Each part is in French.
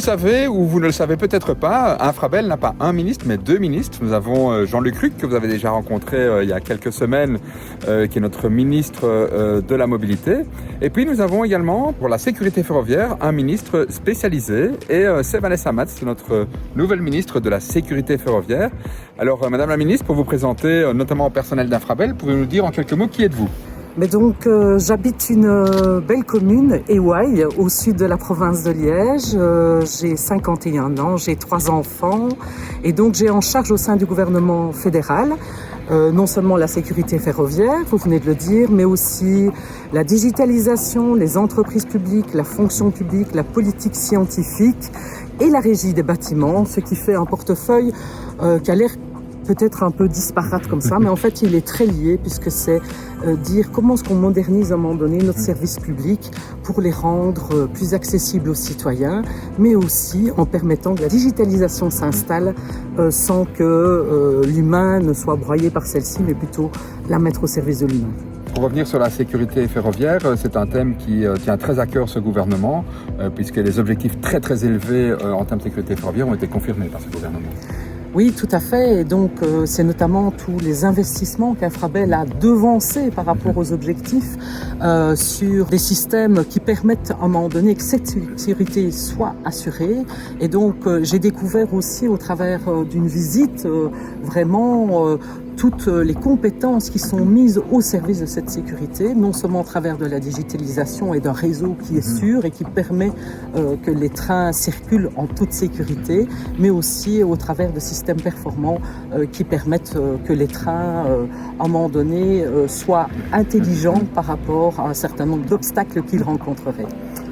savez, ou vous ne le savez peut-être pas, Infrabel n'a pas un ministre, mais deux ministres. Nous avons Jean-Luc Ruck, que vous avez déjà rencontré il y a quelques semaines, qui est notre ministre de la Mobilité. Et puis nous avons également, pour la sécurité ferroviaire, un ministre spécialisé. Et c'est Vanessa Matz, notre nouvelle ministre de la sécurité ferroviaire. Alors, Madame la ministre, pour vous présenter notamment au personnel d'Infrabel, pouvez-vous nous dire en quelques mots qui êtes-vous ? Mais donc, j'habite une belle commune, Éouaille, au sud de la province de Liège. J'ai 51 ans, j'ai 3 enfants et donc j'ai en charge au sein du gouvernement fédéral non seulement la sécurité ferroviaire, vous venez de le dire, mais aussi la digitalisation, les entreprises publiques, la fonction publique, la politique scientifique et la régie des bâtiments, ce qui fait un portefeuille qui a l'air peut-être un peu disparate comme ça, mais en fait il est très lié puisque c'est dire comment est-ce qu'on modernise à un moment donné notre service public pour les rendre plus accessibles aux citoyens, mais aussi en permettant que la digitalisation s'installe sans que l'humain ne soit broyé par celle-ci, mais plutôt la mettre au service de l'humain. Pour revenir sur la sécurité ferroviaire, c'est un thème qui tient très à cœur ce gouvernement, puisque les objectifs très très élevés en termes de sécurité ferroviaire ont été confirmés par ce gouvernement. Oui, tout à fait. Et donc, c'est notamment tous les investissements qu'Infrabel a devancés par rapport aux objectifs sur des systèmes qui permettent à un moment donné que cette sécurité soit assurée. Et donc, j'ai découvert aussi au travers d'une visite vraiment toutes les compétences qui sont mises au service de cette sécurité, non seulement au travers de la digitalisation et d'un réseau qui est sûr et qui permet que les trains circulent en toute sécurité, mais aussi au travers de systèmes performants qui permettent que les trains, à un moment donné, soient intelligents par rapport à un certain nombre d'obstacles qu'ils rencontreraient.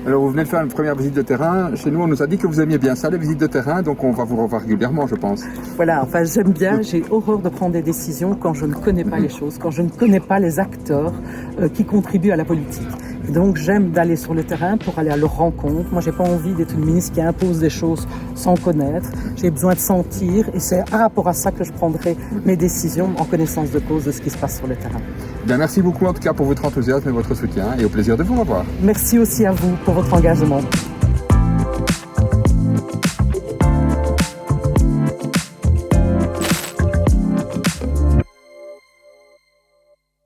Alors, vous venez de faire une première visite de terrain. Chez nous, on nous a dit que vous aimiez bien ça, les visites de terrain, donc on va vous revoir régulièrement, je pense. Voilà, enfin, j'aime bien, j'ai horreur de prendre des décisions quand je ne connais pas les choses, quand je ne connais pas les acteurs qui contribuent à la politique. Et donc, j'aime d'aller sur le terrain pour aller à leur rencontre. Moi, j'ai pas envie d'être une ministre qui impose des choses sans connaître. J'ai besoin de sentir, et c'est par rapport à ça que je prendrai mes décisions en connaissance de cause de ce qui se passe sur le terrain. Bien, merci beaucoup en tout cas pour votre enthousiasme et votre soutien, et au plaisir de vous revoir. Merci aussi à vous pour votre engagement.